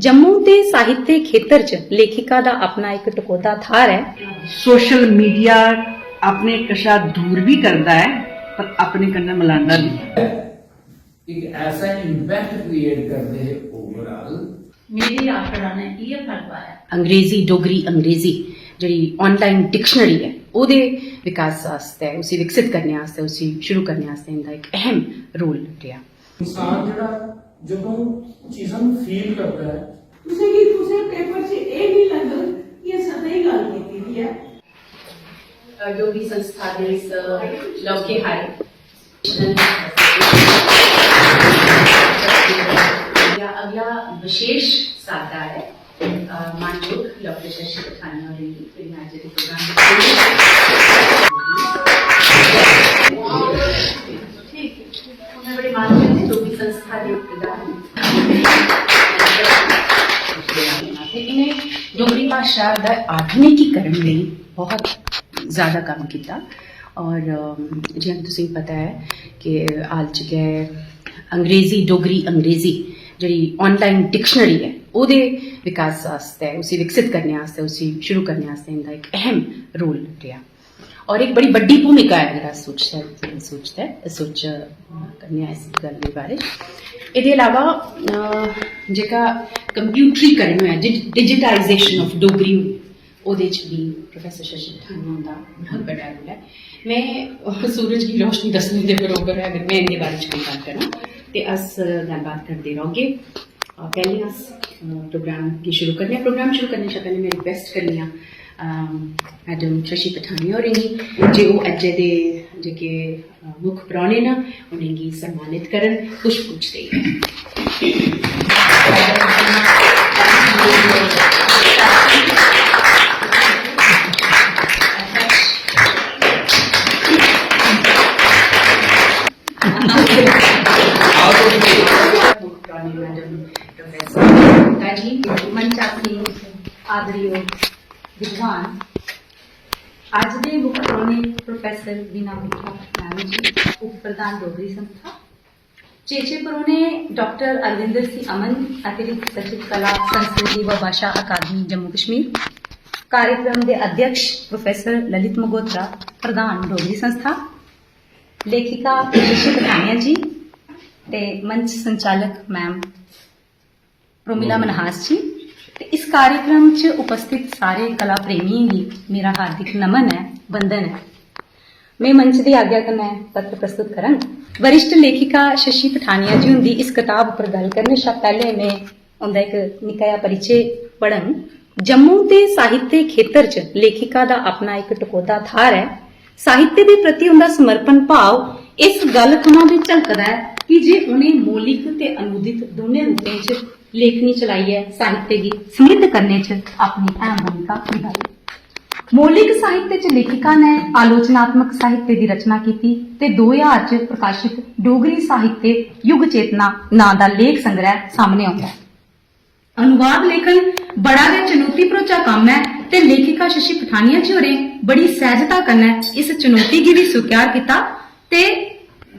जम्मू के साहित्य खेतर च लेखिका का अपना एक टकोदा थार है। सोशल मीडिया अपने कशा दूर भी करता है पर अपने कन्नै मिलांदा भी। एक ऐसा इम्पैक्ट क्रिएट करते हैं ओवरऑल। मेरी आखड़ा ने ये फल पाया अंग्रेजी डोगरी अंग्रेजी जी ऑनलाइन डिक्शनरी है ਉਹਦੇ विकास वास्ते उसी विकसित करने वास्ते उसी शुरू करने वास्ते इनका एक अहम रोल रहा। इंसान जड़ा ਜਦੋਂ ਚੀਜ਼ਾਂ ਨੂੰ ਫੀਲ ਕਰਦਾ ਹੈ ਤੁਸੀਂ ਪੇਪਰ 'ਚ ਇਹ ਨਹੀਂ ਲੱਗਦਾ ਕਿ ਇਹ ਸਦਾ ਗੱਲ ਕੀਤੀ ਦੀ ਹੈ। डोगरी संस्था ਦੇ ਇਸ ਲੌਕੇ ਹਾਈ अगला विशेष सादा है मानयोग डॉक्टर शशि पठानिया और इनकी आज के प्रोग्राम ठीक उन्हें बड़ी मान करते डोगरी संस्था के प्रधान इन्हें डोगरी भाषा का आधुनिकीकरण लिए बहुत ज़्यादा काम किया और जिवें तुसीं पता है कि हाल च गए अंग्रेजी डोगरी अंग्रेजी जी ऑनलाइन डिक्शनरी है ਉਹਦੇ विकास वास्ते उसी विकसित करने वास्ते उसी शुरू करने वास्ते इनका एक अहम रोल रहा और एक बड़ी बड़ी भूमिका है अगर सोच करने इस गल के बारे। इसके अलावा जेका कंप्यूटरीकरण है डिजिटाइजेशन ऑफ डोगरी ਉਹਦੇ भी प्रोफैसर शशि पठानिया का बहुत बड़ा रोल है। मैं सूरज की रोशनी दसने के बरोबर है अगर मैं इनके बारे में कोई बात करूँ तो अस गलबात करते रहोगे। पहले अस प्रोग्राम की शुरू करने प्रोग्राम शुरू करने से पहले मैं रिक्वेस्ट करनी मैडम शशि पठानिया और इन्हीं जो अज्जे दे जेके मुख परौने न उन्हें सम्मानित करन कुछ पूछते आदरणीय विद्वान अज के मुख परौने प्रोफैसर वीना मिठा मैम जी उप प्रधान डोगरी संस्था चेचे परौने डॉक्टर अरविंदर सिंह अमन अतिरिक्त सचिव कला संस्कृति व भाषा अकादमी जम्मू कश्मीर कार्यक्रम के अध्यक्ष प्रोफैसर ललित मगोत्रा प्रधान डोगरी संस्था लेखिका शशि पठानिया जी ते मंच संचालक मैम प्रोमिला मनहास जी। इस कार्यक्रम च उपस्थित सारे कला प्रेमी भी मेरा हार्दिक नमन है वंदन है। मैं मंच की आज्ञा करना पत्र प्रस्तुत करन वरिष्ठ लेखिका शशि पठानिया जी उनकी इस किताब पर गल करने से पहले मैं उनका एक निकाया परिचय पढ़न। जम्मू के साहित्य खेतर च लेखिका का अपना एक टकोदा थार है। साहित्य के प्रति उनका समर्पण भाव इस गल थमां भी झलकदा है कि जे उन्हें मौलिक ते अनुदित दोनों रूपों च लेखनी चलाई है साहित्य की समृद्ध करने च अपनी अहम भूमिका निभाई। मौलिक साहित्य च लेखिका ने आलोचनात्मक साहित्य की रचना की ते 2000 च प्रकाशित डोगरी साहित्य युग चेतना नां दा लेख संग्रह सामने आता है। अनुवाद लेखन बड़ा गै चुनौती भरोचा काम है ते लेखिका शशि पठानिया जी होरें बड़ी सहजता कन्नै इस चुनौती की भी स्वीकार किया ते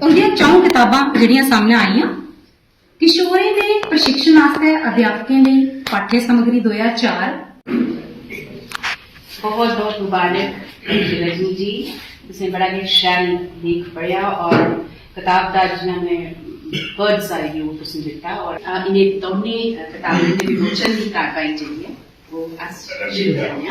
उनदियां 4 किताबां जिहड़ियां सामने आईयां किशोरें के प्रशिक्षण वास्ते अध्यापकों लिए पाठ्य सामग्री 2004। बहुत बहुत मुबारक रजनी जी तुमने बड़ा ही शैल लेख पढ़िया और किताब का जिन्होंने वर्ड्स आई वो तुमने दिता और इन्हें दोनों किताबों के विमोचन की कार्रवाई चाहिए वो अस शुरू करने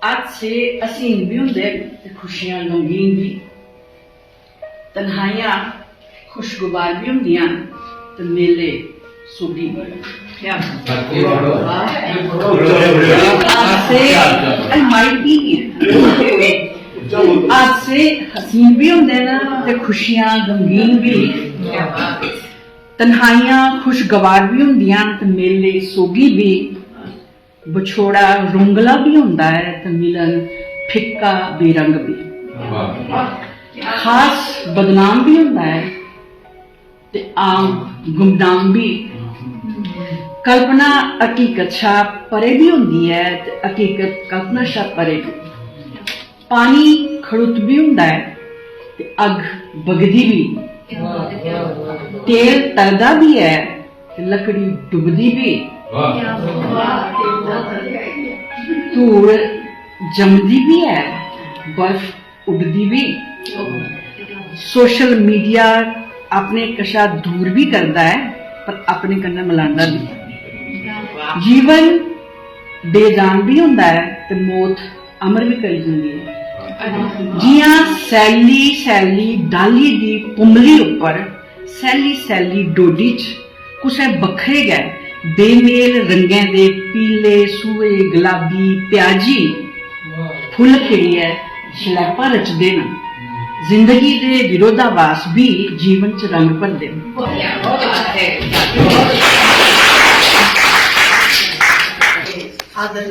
आज से हसीन भी होंगे खुशियां गमगीन भी तन्हाइयां खुशगवार भी होंदियां ते मेले सुखी भी। क्या आज से हसीन भी होंगे ना ते खुशियां गमगीन भी तन्हाइयां खुशगवार भी होंदियां ते मेले सोगी भी विछोड़ा रुंगला भी होंदा है ते मिलन ਫਿੱਕਾ ਬੇਰੰਗ ਵੀ। ਖਾਸ ਬਦਨਾਮ ਵੀ ਹੁੰਦਾ ਹੈ ਤੇ ਆਮ ਗੁਮਨਾਮ ਵੀ। ਕਲਪਨਾ ਹਕੀਕਤ ਸ਼ਾ ਪਰੇ ਵੀ ਹੁੰਦੀ ਹੈ ਤੇ ਹਕੀਕਤ ਕਲਪਨਾ ਸ਼ਾ ਪਰੇ ਵੀ। ਪਾਣੀ ਖੜੁੱਤ ਵੀ ਹੁੰਦਾ ਹੈ ਤੇ ਅੱਗ ਬਗਦੀ ਵੀ। ਤੇਲ ਤਰਦਾ ਵੀ ਹੈ ਤੇ ਲੱਕੜੀ ਡੁੱਬਦੀ ਵੀ। ਧੂੜ ਜਮਦੀ भी है, बर्फ उड़ती भी। सोशल मीडिया अपने कशा दूर भी करता है पर अपने कन्नै मिलांदा भी। जीवन बेजान भी होंदा है ते मौत अमर भी करी जांदी है। जियां सैली सैली डाली दी पुमली उपर सैली सैली डोडी च कुसै बखरे गए बेमेल रंगें दे पीले सूए गुलाबी प्याजी फुल खिड़ी है शलैपा रचदे न। जिंदगी दे विरोधाभास भी जीवन च रंग भरदे न। आदर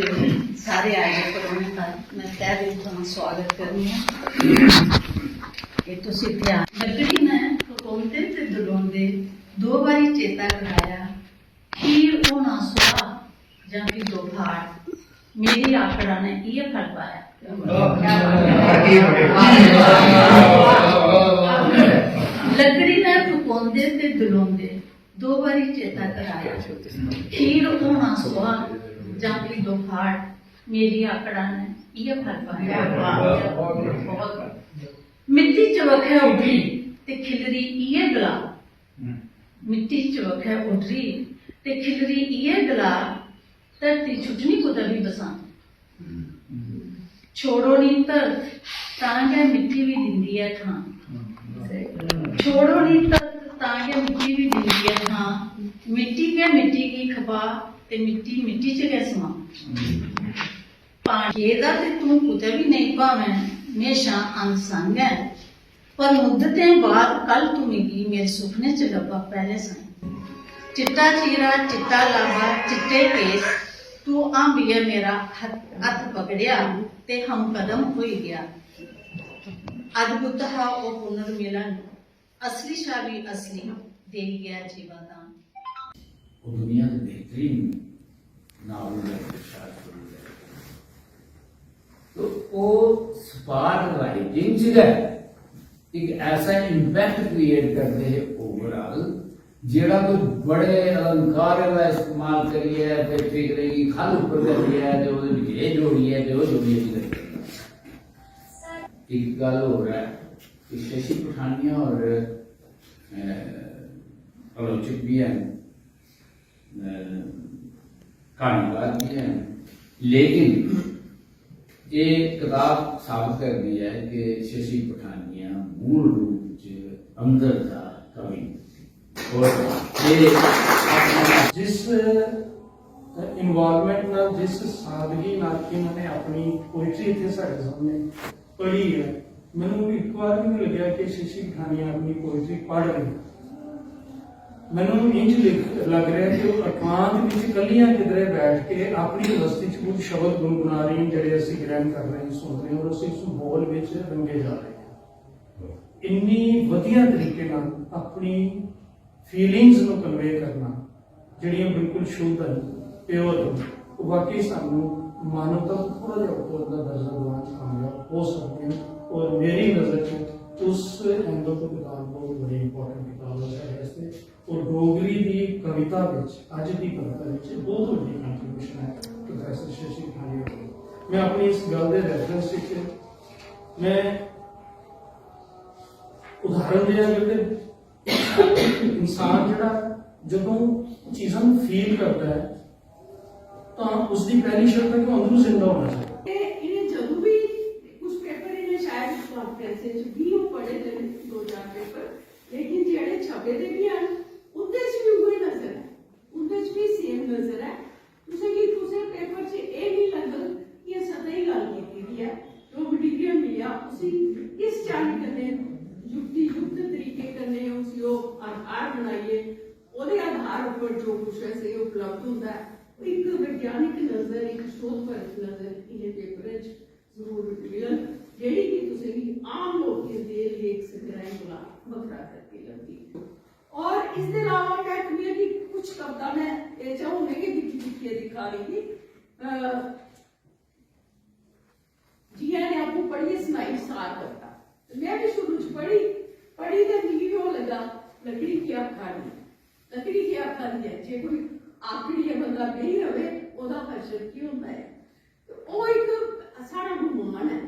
सारे आए परौने का मैं तय दिल तो स्वागत करनी है कि तुसी ध्यान लकड़ी ने पकाउंदे ते दलोंदे दो बारी चेता कराया खीर ओ ना सुहा जां कि दो भाड़ मेरी आकड़ा ने ये फल पाया। लकड़ी ने पकाउंदे ते दलोंदे दो बारी चेता कराया खीर ओ ना सुहा जां कि दो भाड़ मेरी आकड़ा ने ये फल पाया। मिट्टी चवखे उठरी ते खिलरी ये गला मिट्टी चवखे उठरी ते खिलरी ये गला धरती छुटनी कुदा भी बसा छोड़ो नी धरत तां गै मिट्टी भी दिंदी है थां छोड़ो नी धरत तां गै मिट्टी भी दिंदी है थां मिट्टी गै मिट्टी की खपा ते मिट्टी मिट्टी च गै समा पानी दा ते तू कुदै भी नहीं भावें हमेशा अनसंग है पर मुद्दतें बाद कल तू मिगी मेरे सुपने च लब्भा पहले साई चिट्टा चीरा चिट्टा लावा चिट्टे केस तू आंबिया मेरा हथ पकड़िया ते हम कदम हो गया। अद्भुत हा ओ पुनर्मिलन असली शा भी असली दे गया जीवादान। वो दुनिया के बेहतरीन नावल है तो वो स्पार्क राइटिंग च एक ऐसा इंपैक्ट क्रिएट करते हैं ओवरऑल जेड़ा कोई बड़े अलंकार का इस्तेमाल करिए ते ठीक रही खल ऊपर करिए ते ओदे विच ये जोड़िए ते ओ जोड़िए की एक गल हो रहा है कि शशि पठानिया और आलोचक भी हैं कहानीकार भी हैं लेकिन ये किताब साबित कर दी है कि शशि पठानिया मूल रूप से अंदर था कवि और ये जिस इन्वॉल्वमेंट नाल जिस सादगी नाल इन्होंने अपनी पोइट्री इतने साढ़े सामने पढ़ी है मैनू एक बार भी नहीं लगा कि शशि पठानिया अपनी पोइट्री पढ़ रही मैनू इंज लग रहा है कि वो एकांत विच कलियां किधरे बैठ के अपनी बस्ती च कुछ शब्द गुनगुना रही हैं जिहड़े असीं ग्रहण कर रहे हैं सुन रहे हैं और असीं उस माहौल विच रंगे जा रहे हैं। इन्नी वधिया तरीके नाल अपनी फीलिंग्स नूं कन्वे करना जिहड़ियां बिल्कुल शुद्ध हैं प्योर हैं वो वाकई सानू मानवता को थोड़ा जिहा उपर दा दर्जा दिवाण च कामयाब हो सकते हैं और मेरी नज़र च उस एंगल तो किताब बहुत बड़ी इंपॉर्टेंट किताब है वैसे और डोगरी की कविता अज की कविता बहुत बड़ी कंट्रीब्यूशन है प्रोफैसर शशि पठानिया की। मैं अपनी इस गल के रेफरेंस मैं उदाहरण दिया कि इंसान जड़ा जो चीज़ों फील करता है तो उसकी पहली शर्त है कि अंदरों जिंदा होना चाहिए। इन्हें जब भी कुछ पेपर इन्हें शायद कॉन्फ्रेंस भी वो पढ़े थे 2-4 पेपर लेकिन जेड़े छपे दे भी हैं उनदे च भी वही नजर है उनदे च भी सेम नजर है तुसे कि तुसे पेपर च ए नहीं लगदा कि ये सदा ही गल कीती है जो मटीरियल मिला उसी इस चाली कन्ने युक्त तरीके कन्ने उसी आधार बनाइए ओदे आधार पर जो कुछ ऐसे उपलब्ध होता है एक वैज्ञानिक नजर एक शोध पर नजर इन्हें पेपर जरूर बता रही थी जिया ने आपको पढ़ी सुनाई सार करता, मैं भी शुरू च पढ़ी पढ़ी तो मिगी वो लगा लकड़ी की खानी, लकड़ी की खानी है जे कोई आखिरी बंदा नहीं रहे ओदा हशर की होता है। तो वो एक सारा गुमान है